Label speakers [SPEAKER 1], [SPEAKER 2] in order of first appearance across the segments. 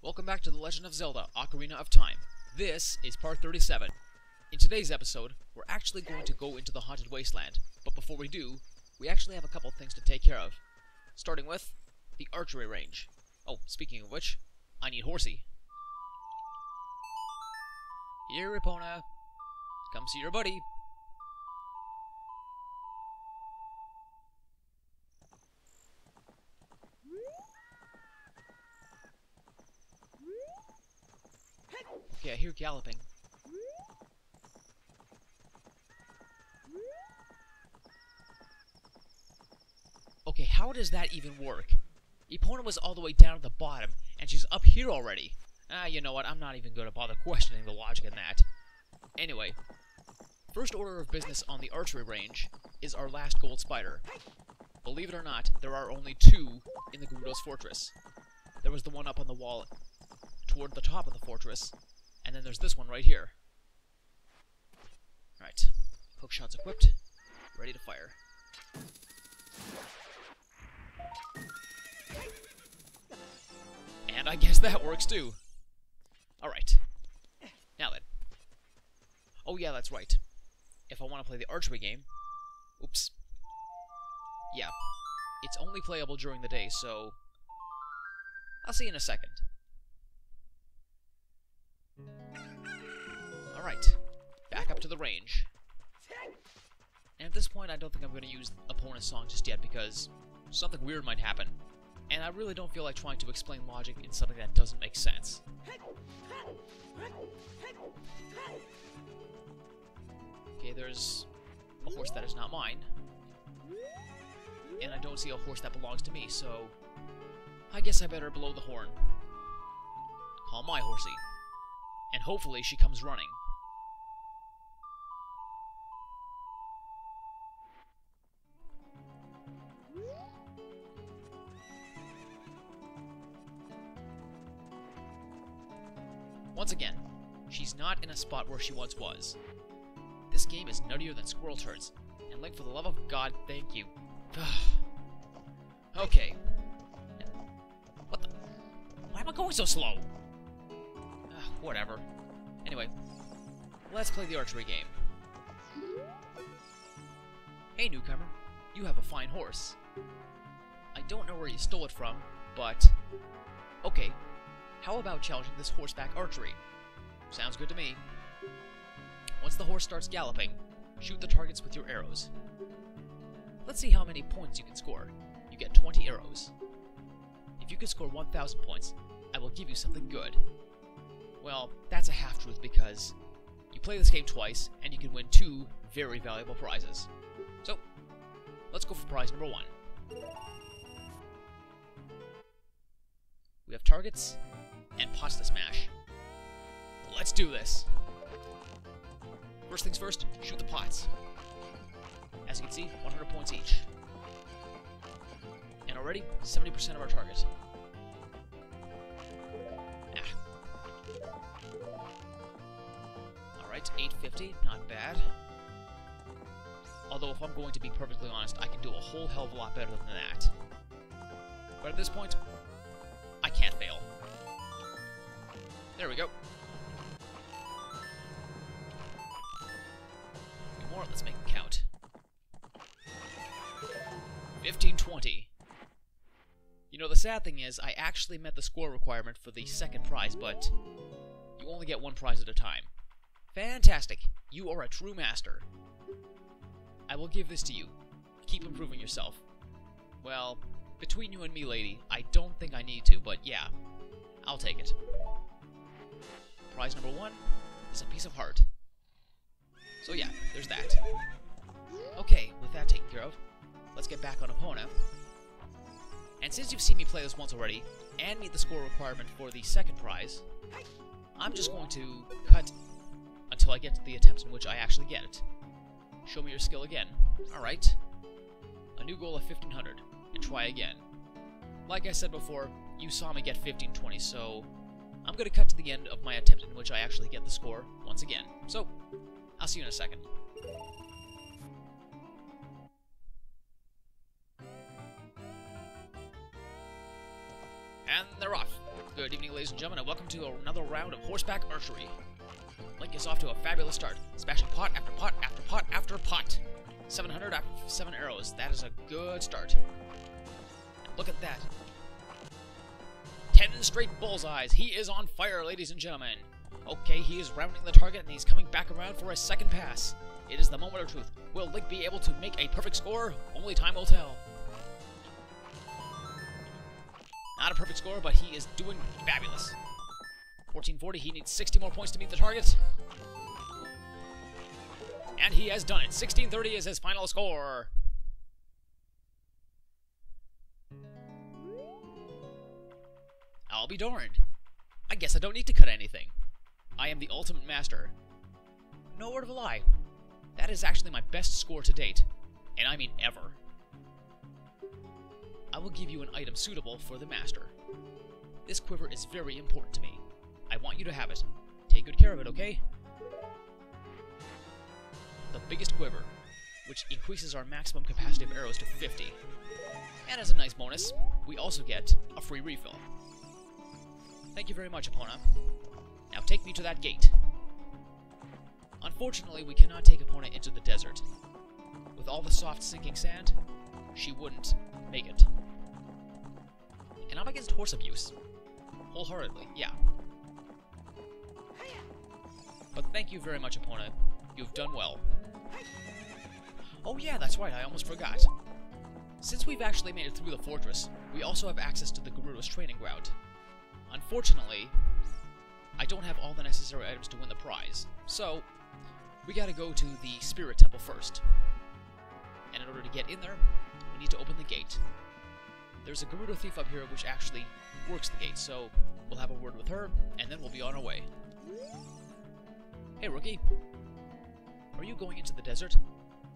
[SPEAKER 1] Welcome back to The Legend of Zelda: Ocarina of Time. This is part 37. In today's episode, we're actually going to go into the Haunted Wasteland, but before we do, we actually have a couple things to take care of. Starting with the Archery range. Oh, speaking of which, I need Horsey. Here, Epona. Come see your buddy. Okay, I hear galloping. Okay, how does that even work? Epona was all the way down at the bottom, and she's up here already. You know what, I'm not even going to bother questioning the logic in that. Anyway, first order of business on the Archery range is our last gold spider. Believe it or not, there are only two in the Gerudo's fortress. There was the one up on the wall toward the top of the fortress, and then there's this one right here. Alright, hookshot's equipped, ready to fire. And I guess that works too. Alright, now then. Oh yeah, that's right. If I want to play the archery game... Oops. Yeah, it's only playable during the day, so... I'll see you in a second. Alright, back up to the range. And at this point, I don't think I'm going to use Epona's song just yet, because something weird might happen. And I really don't feel like trying to explain logic in something that doesn't make sense. Okay, there's a horse that is not mine. And I don't see a horse that belongs to me, so... I guess I better blow the horn. Call my horsey. And hopefully she comes running. Once again, she's not in a spot where she once was. This game is nuttier than squirrel turds, and Link, for the love of God, thank you. Okay. What the? Why am I going so slow? Whatever. Anyway, let's play the archery game. Hey, newcomer. You have a fine horse. I don't know where you stole it from, but... Okay, how about challenging this horseback archery? Sounds good to me. Once the horse starts galloping, shoot the targets with your arrows. Let's see how many points you can score. You get 20 arrows. If you can score 1,000 points, I will give you something good. Well, that's a half-truth because you play this game twice, and you can win 2 very valuable prizes. So, let's go for prize number 1. We have targets and pots to smash. Let's do this! First things first, shoot the pots. As you can see, 100 points each. And already, 70% of our target. Alright, 850, not bad. Although, if I'm going to be perfectly honest, I can do a whole hell of a lot better than that. But at this point, I can't fail. There we go. A few more, let's make them count. 1520. You know, the sad thing is, I actually met the score requirement for the second prize, but you only get 1 prize at a time. Fantastic! You are a true master. I will give this to you. Keep improving yourself. Well, between you and me, lady, I don't think I need to, but yeah, I'll take it. Prize number 1 is a piece of heart. So yeah, there's that. Okay, with that taken care of, let's get back on Epona. And since you've seen me play this once already, and meet the score requirement for the second prize, I'm just going to cut until I get to the attempt in which I actually get it. Show me your skill again. Alright. A new goal of 1500, and try again. Like I said before, you saw me get 1520, so I'm going to cut to the end of my attempt in which I actually get the score once again. So, I'll see you in a second. And they're off. Good evening, ladies and gentlemen, and welcome to another round of horseback archery. Link is off to a fabulous start, smashing pot after pot after pot after pot. 700 after 7 arrows. That is a good start. Look at that. 10 straight bullseyes. He is on fire, ladies and gentlemen. Okay, he is rounding the target, and he's coming back around for a second pass. It is the moment of truth. Will Link be able to make a perfect score? Only time will tell. Not a perfect score, but he is doing fabulous. 1440, he needs 60 more points to meet the target. And he has done it. 1630 is his final score. I'll be darned. I guess I don't need to cut anything. I am the ultimate master. No word of a lie. That is actually my best score to date. And I mean ever. I will give you an item suitable for the master. This quiver is very important to me. I want you to have it. Take good care of it, okay? The biggest quiver, which increases our maximum capacity of arrows to 50. And as a nice bonus, we also get a free refill. Thank you very much, Epona. Now take me to that gate. Unfortunately, we cannot take Epona into the desert. With all the soft sinking sand, she wouldn't make it. And I'm against horse abuse. Wholeheartedly, yeah. But thank you very much, Epona. You've done well. Oh yeah, that's right, I almost forgot. Since we've actually made it through the fortress, we also have access to the Gerudo's training ground. Unfortunately, I don't have all the necessary items to win the prize, so we gotta go to the Spirit Temple first. And in order to get in there, we need to open the gate. There's a Gerudo thief up here which actually works the gate, so we'll have a word with her, and then we'll be on our way. Hey, rookie. Are you going into the desert?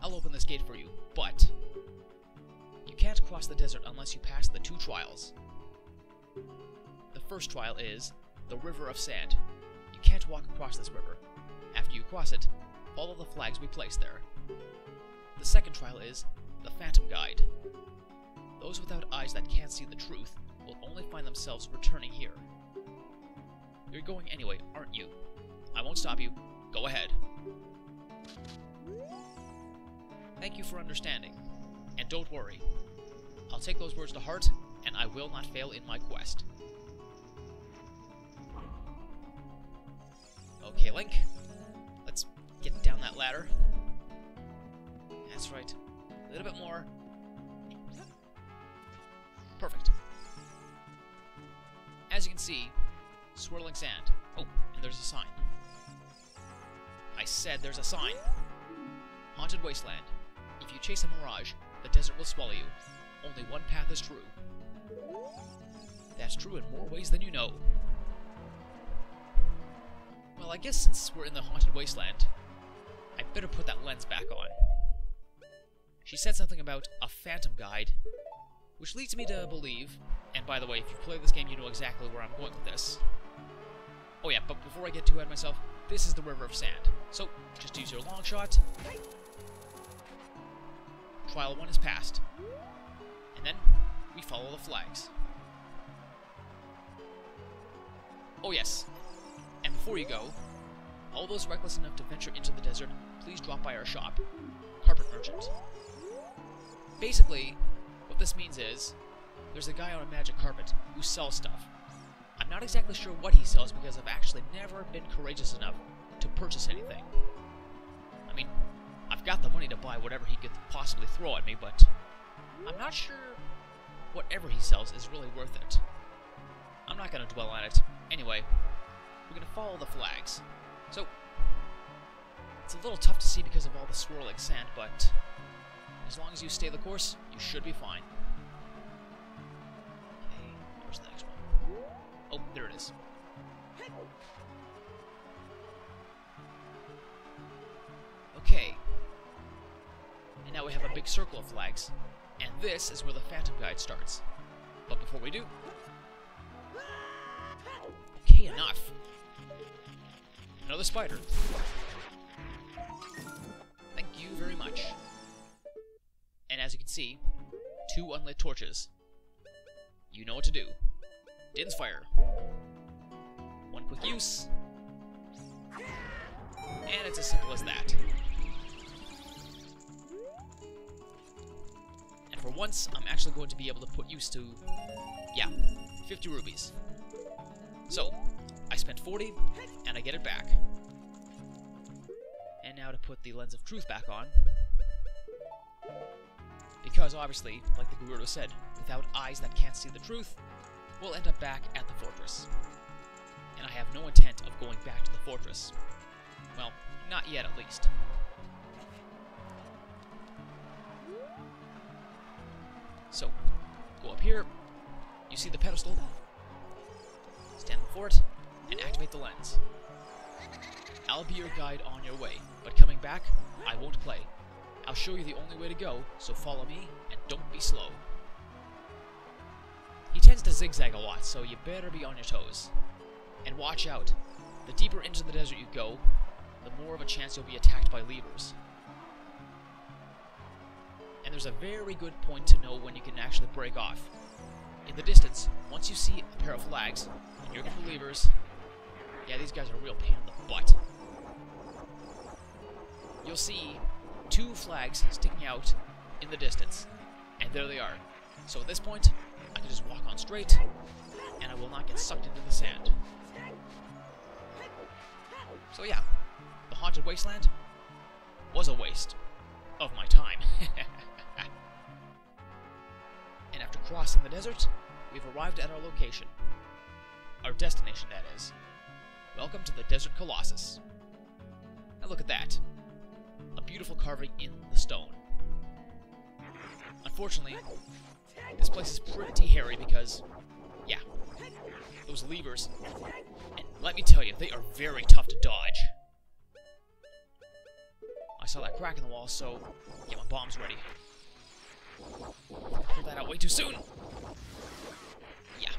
[SPEAKER 1] I'll open this gate for you, but you can't cross the desert unless you pass the 2 trials. The first trial is the River of Sand. You can't walk across this river. After you cross it, follow the flags we place there. The second trial is the Phantom Guide. Those without eyes that can't see the truth will only find themselves returning here. You're going anyway, aren't you? I won't stop you. Go ahead. Thank you for understanding. And don't worry. I'll take those words to heart, and I will not fail in my quest. Okay, Link. Let's get down that ladder. That's right. A little bit more. Perfect. As you can see, swirling sand. Oh, and there's a sign. I said there's a sign. Haunted Wasteland. If you chase a mirage, the desert will swallow you. Only one path is true. That's true in more ways than you know. Well, I guess since we're in the Haunted Wasteland, I better put that lens back on. She said something about a Phantom Guide, which leads me to believe, and by the way, if you've played this game, you know exactly where I'm going with this. Oh yeah, but before I get too ahead of myself, this is the River of Sand. So, just use your long shot. Trial 1 is passed. And then, we follow the flags. Oh yes, and before you go, all those reckless enough to venture into the desert, please drop by our shop, Carpet Merchant. Basically, what this means is, there's a guy on a magic carpet who sells stuff. I'm not exactly sure what he sells because I've actually never been courageous enough to purchase anything. I mean, I've got the money to buy whatever he could possibly throw at me, but I'm not sure whatever he sells is really worth it. I'm not going to dwell on it. Anyway, we're going to follow the flags. So, it's a little tough to see because of all the swirling sand, but as long as you stay the course, you should be fine. Okay, where's the next one? Oh, there it is. Okay. And now we have a big circle of flags, and this is where the Phantom Guide starts. But before we do... Okay, enough. Another spider. Thank you very much. And as you can see, 2 unlit torches. You know what to do. Din's fire. quick use. And it's as simple as that. And for once, I'm actually going to be able to put use to, yeah, 50 rubies. So, I spent 40, and I get it back. And now to put the Lens of Truth back on. Because obviously, like the Gerudo said, without eyes that can't see the truth, we'll end up back at the fortress. And I have no intent of going back to the fortress. Well, not yet at least. So, go up here, you see the pedestal, stand before it, and activate the lens. I'll be your guide on your way, but coming back, I won't play. I'll show you the only way to go, so follow me, and don't be slow. He tends to zigzag a lot, so you better be on your toes. And watch out. The deeper into the desert you go, the more of a chance you'll be attacked by levers. And there's a very good point to know when you can actually break off. In the distance, once you see a pair of flags, and you're going for levers, yeah, these guys are a real pain in the butt. You'll see 2 flags sticking out in the distance, and there they are. So at this point, I can just walk on straight, and I will not get sucked into the sand. So yeah, the Haunted Wasteland was a waste of my time. And after crossing the desert, we've arrived at our location. Our destination, that is. Welcome to the Desert Colossus. Now look at that. A beautiful carving in the stone. Unfortunately, this place is pretty hairy because, yeah, those levers, and let me tell you, they are very tough to dodge. I saw that crack in the wall, so get my bombs ready. Pulled that out way too soon. Yeah.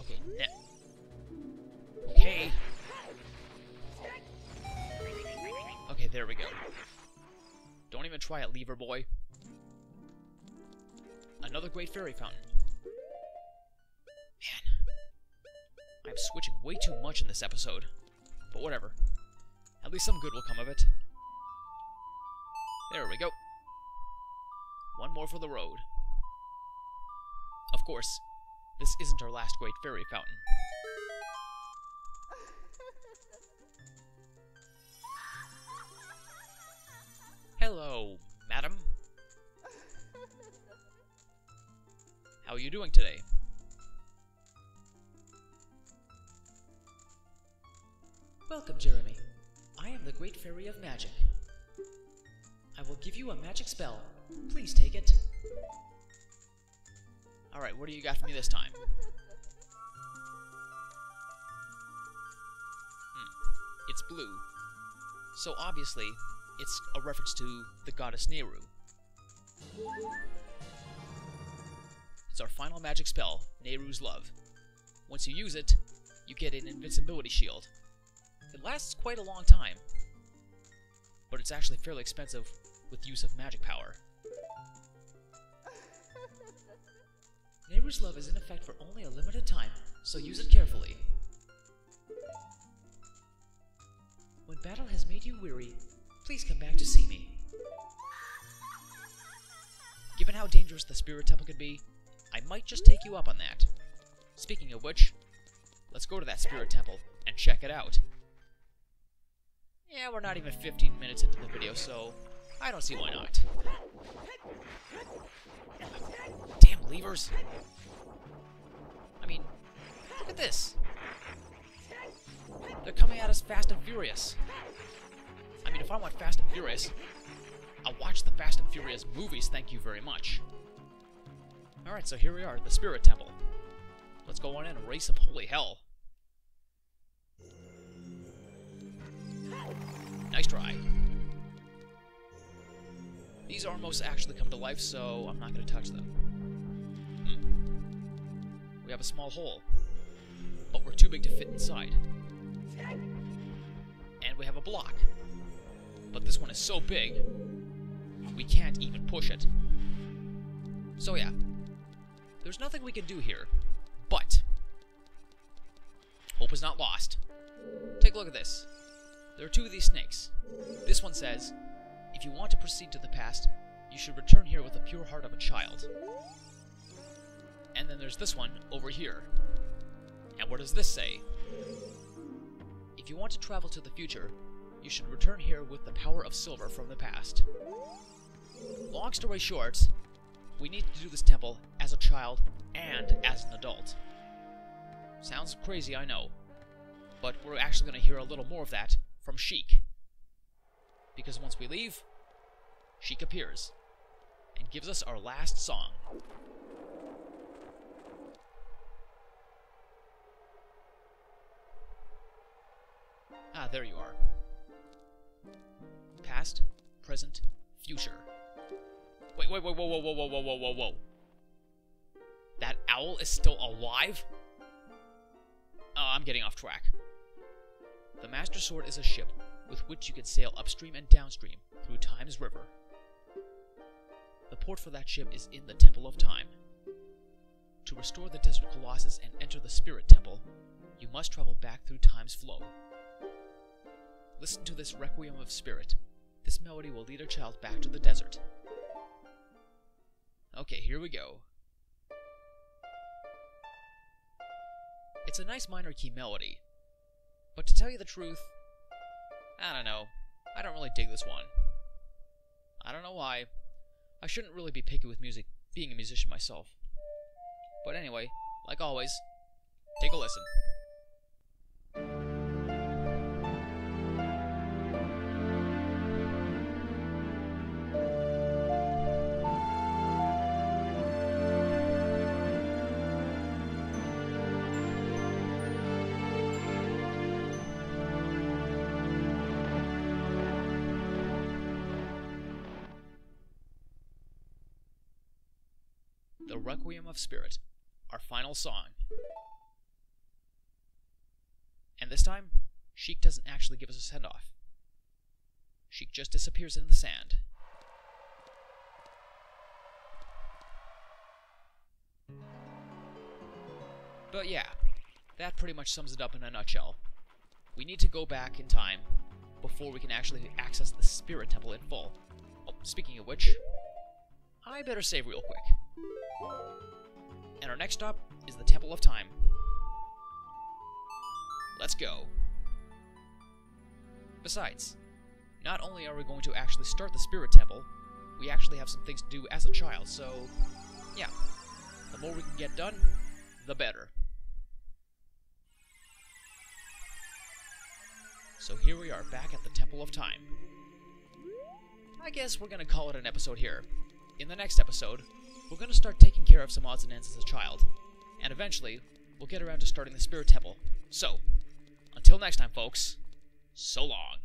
[SPEAKER 1] Okay, okay. Okay, there we go. Don't even try it, lever boy. Another great fairy fountain. Man, I'm switching way too much in this episode. But whatever. At least some good will come of it. There we go. One more for the road. Of course, this isn't our last great fairy fountain. Hello, madam. How are you doing today?
[SPEAKER 2] Welcome, Jeremy. I am the Great Fairy of Magic. I will give you a magic spell. Please take it.
[SPEAKER 1] Alright, what do you got for me this time? It's blue. So obviously, it's a reference to the goddess Nehru. It's our final magic spell, Nehru's Love. Once you use it, you get an invincibility shield. It lasts quite a long time, but it's actually fairly expensive with use of magic power.
[SPEAKER 2] Nehru's Love is in effect for only a limited time, so use it carefully. When battle has made you weary, please come back to see me.
[SPEAKER 1] Given how dangerous the Spirit Temple can be, I might just take you up on that. Speaking of which, let's go to that Spirit Temple and check it out. Yeah, we're not even 15 minutes into the video, so I don't see why not. Damn levers! I mean, look at this! They're coming at us fast and furious. I mean, if I want Fast and Furious, I'll watch the Fast and Furious movies, thank you very much. Alright, so here we are, the Spirit Temple. Let's go on in and raise some holy hell. Nice try. These almost actually come to life, so I'm not going to touch them. We have a small hole, but we're too big to fit inside. And we have a block, but this one is so big, we can't even push it. So yeah, there's nothing we can do here, but not lost. Take a look at this. There are two of these snakes. This one says, if you want to proceed to the past, you should return here with the pure heart of a child. And then there's this one over here. And what does this say? If you want to travel to the future, you should return here with the power of silver from the past. Long story short, we need to do this temple as a child and as an adult. Sounds crazy, I know. But we're actually going to hear a little more of that from Sheik. Because once we leave, Sheik appears and gives us our last song. Ah, there you are. Past, present, future. Wait, whoa. That owl is still alive? Oh, I'm getting off track. The Master Sword is a ship with which you can sail upstream and downstream through Time's river. The port for that ship is in the Temple of Time. To restore the Desert Colossus and enter the Spirit Temple, you must travel back through Time's flow. Listen to this Requiem of Spirit. This melody will lead a child back to the desert. Okay, here we go. It's a nice minor key melody, but to tell you the truth, I don't know. I don't really dig this one. I don't know why. I shouldn't really be picky with music, being a musician myself. But anyway, like always, take a listen. The Requiem of Spirit, our final song. And this time, Sheik doesn't actually give us a send-off. Sheik just disappears in the sand. But yeah, that pretty much sums it up in a nutshell. We need to go back in time before we can actually access the Spirit Temple in full. Oh, speaking of which, I better save real quick. And our next stop is the Temple of Time. Let's go. Besides, not only are we going to actually start the Spirit Temple, we actually have some things to do as a child, so yeah, the more we can get done, the better. So here we are back at the Temple of Time. I guess we're gonna call it an episode here. In the next episode, we're going to start taking care of some odds and ends as a child, and eventually, we'll get around to starting the Spirit Temple. So, until next time, folks, so long.